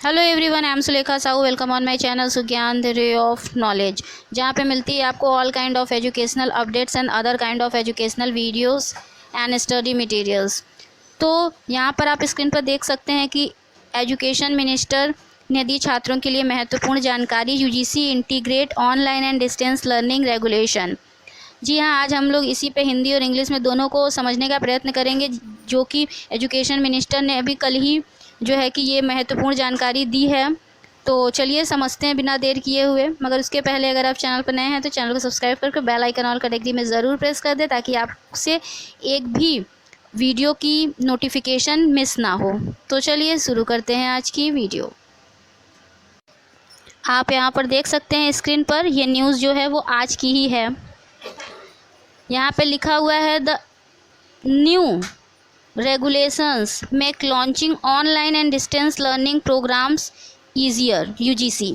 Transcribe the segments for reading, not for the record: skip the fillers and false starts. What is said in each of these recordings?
Hello everyone, I am Sulekha Sahu. Welcome on my channel Sugyan the ray of knowledge, जहाँ पे मिलती है आपको all kind of educational updates and other kind of educational videos and study materials. तो यहाँ पर आप स्क्रीन पर देख सकते हैं कि एजुकेशन मिनिस्टर ने दी छात्रों के लिए महत्वपूर्ण जानकारी। UGC integrate online and distance learning regulation. जी हाँ, आज हम लोग इसी पे हिंदी और इंग्लिश में दोनों को समझने का प्रयत्न करेंगे, जो कि एजुकेशन मिनिस्टर ने अभी कल ही जो है कि ये महत्वपूर्ण जानकारी दी है। तो चलिए समझते हैं बिना देर किए हुए। मगर उसके पहले अगर आप चैनल पर नए हैं तो चैनल को सब्सक्राइब करके बेल आइकन ऑल कैटेगरी में ज़रूर प्रेस कर दें, ताकि आपसे एक भी वीडियो की नोटिफिकेशन मिस ना हो। तो चलिए शुरू करते हैं आज की वीडियो। आप यहाँ पर देख सकते हैं स्क्रीन पर, ये न्यूज़ जो है वो आज की ही है। यहाँ पे लिखा हुआ है the new regulations make launching online and distance learning programs easier. UGC.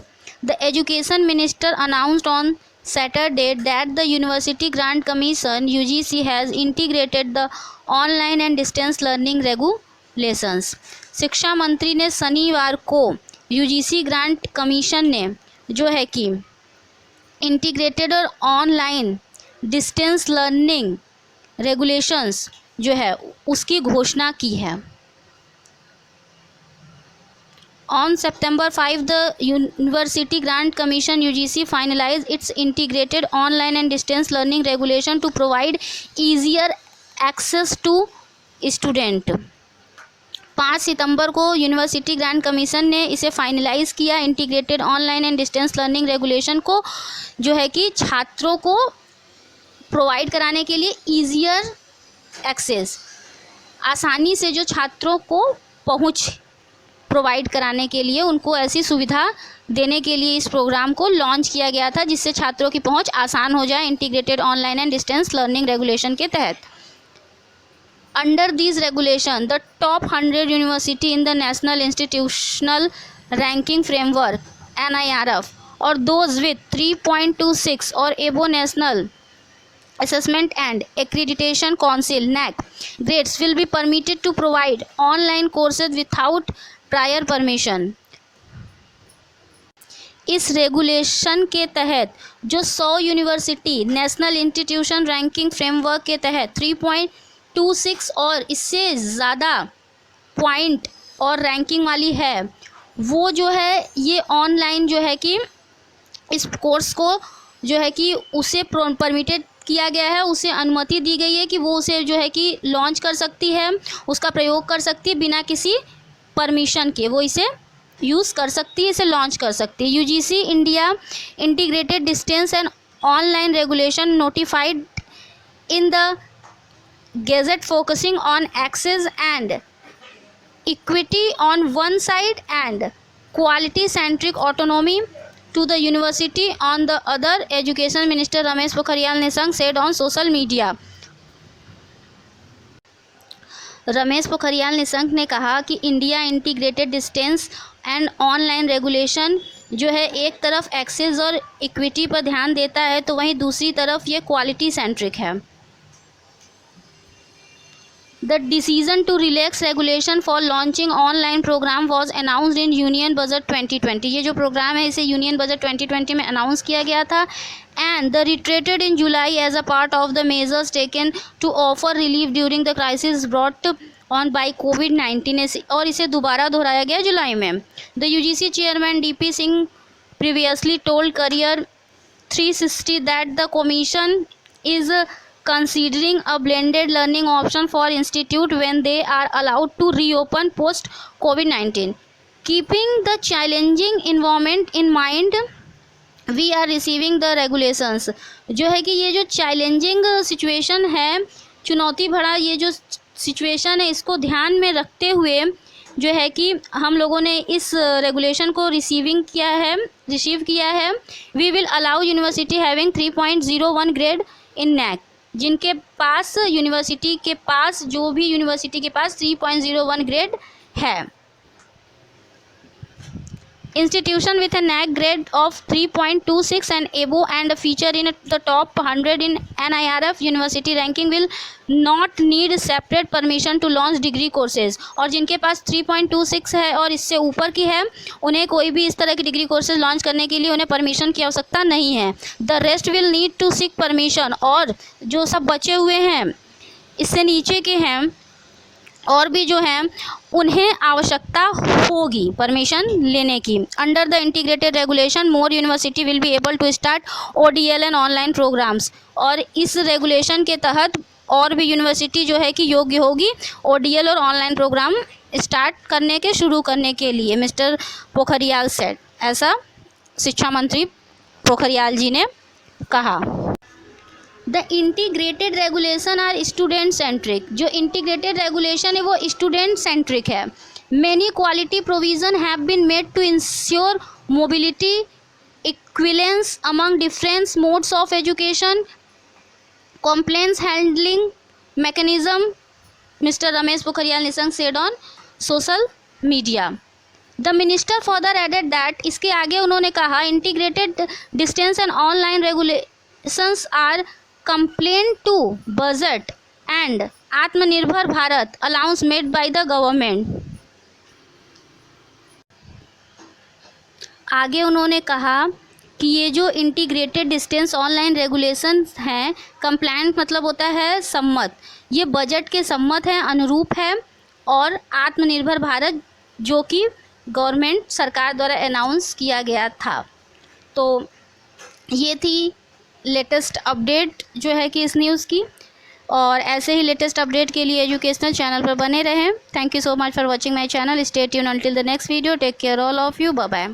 The education minister announced on Saturday that the University Grant Commission UGC has integrated the online and distance learning regulations. शिक्षा मंत्री ने शनिवार को UGC grant commission ने जो है कि integrated और ऑनलाइन डिस्टेंस लर्निंग रेगुलेशंस जो है उसकी घोषणा की है। On September 5 the university grant commission UGC finalise its integrated online and distance learning regulation to provide easier access to student. 5 सितंबर को यूनिवर्सिटी ग्रांट कमीशन ने इसे फाइनलाइज किया, integrated online and distance learning regulation को जो है कि छात्रों को प्रोवाइड कराने के लिए ईजियर एक्सेस, आसानी से जो छात्रों को पहुंच प्रोवाइड कराने के लिए, उनको ऐसी सुविधा देने के लिए इस प्रोग्राम को लॉन्च किया गया था, जिससे छात्रों की पहुंच आसान हो जाए। Integrated online and distance learning regulation के तहत under this regulation the top 100 university in the national institutional ranking framework NIRF और दोज विथ 3.26 और एबो national Assessment and Accreditation Council (NAAC) grades will be permitted to provide online courses without prior permission. इस regulation के तहत जो 100 university national institution ranking framework के तहत 3.26 और इससे ज़्यादा पॉइंट और रैंकिंग वाली है, वो जो है ये ऑनलाइन जो है कि इस कोर्स को जो है कि उसे परमिटेड किया गया है, उसे अनुमति दी गई है कि वो उसे जो है कि लॉन्च कर सकती है, उसका प्रयोग कर सकती है बिना किसी परमिशन के। वो इसे यूज़ कर सकती है, इसे लॉन्च कर सकती है। UGC India integrated distance and online regulation notified in the gazette focusing on access and equity on one side and quality centric autonomy to the university on the other. Education Minister Ramesh Pokhriyal Nishank said on social media. Ramesh Pokhriyal Nishank ने कहा कि India integrated distance and online regulation जो है एक तरफ access और equity पर ध्यान देता है, तो वहीं दूसरी तरफ ये क्वालिटी सेंट्रिक है। The decision to relax regulation for launching online program was announced in Union Budget 2020. ये जो प्रोग्राम है इसे यूनियन बजट 2020 में अनाउंस किया गया था। And the reiterated in July as a part of the measures taken to offer relief during the crisis brought on by COVID-19, और इसे दोबारा दोहराया गया जुलाई में। The UGC chairman DP Singh previously told Career 360 that the commission is considering a blended learning option for institute when they are allowed to reopen post COVID-19. Keeping the challenging environment in mind, we are receiving the regulations. जो है कि ये जो challenging situation है, चुनौती भरा ये जो सिचुएशन है, इसको ध्यान में रखते हुए जो है कि हम लोगों ने इस रेगुलेशन को रिसीव किया है। We will allow university having 3.01 grade in NAAC, जिनके पास यूनिवर्सिटी के पास 3.01 ग्रेड है। institution with a NAAC grade of 3.26 and above and feature in the top 100 in NIRF university ranking will not need separate permission to launch degree courses। और जिनके पास 3.26 है और इससे ऊपर की है उन्हें कोई भी इस तरह की डिग्री कोर्सेज लॉन्च करने के लिए उन्हें परमिशन की आवश्यकता नहीं है। The rest will need to seek permission, और जो सब बचे हुए हैं इससे नीचे के हैं और भी जो हैं उन्हें आवश्यकता होगी परमिशन लेने की। Under the integrated regulation more university will be able to start ODL and online programmes, और इस रेगुलेशन के तहत और भी यूनिवर्सिटी जो है कि योग्य होगी ODL और ऑनलाइन प्रोग्राम स्टार्ट करने के शुरू करने के लिए। मिस्टर पोखरियाल सेड, ऐसा शिक्षा मंत्री पोखरियाल जी ने कहा। The integrated regulation are student centric, जो इंटीग्रेटेड रेगुलेशन है वो स्टूडेंट सेंट्रिक है। Many quality provision have been made to ensure mobility equivalence among different modes of education, complaints handling mechanism, Mr. Ramesh Pokhriyal Nishank said on social media. The minister further added that, इसके आगे उन्होंने कहा, integrated distance and online regulations are compliant to budget and आत्मनिर्भर Bharat allowance made by the government। आगे उन्होंने कहा कि ये जो इंटीग्रेटेड डिस्टेंस ऑनलाइन रेगुलेशन हैं, कंप्लायंट मतलब होता है सम्मत, ये बजट के सम्मत हैं, अनुरूप है, और आत्मनिर्भर भारत जो कि गवर्नमेंट सरकार द्वारा अनाउंस किया गया था। तो ये थी लेटेस्ट अपडेट जो है कि इस न्यूज़ की, और ऐसे ही लेटेस्ट अपडेट के लिए एजुकेशनल चैनल पर बने रहें। Thank you so much for watching my channel. Stay tune until the next video. Take care all of you. Bye bye.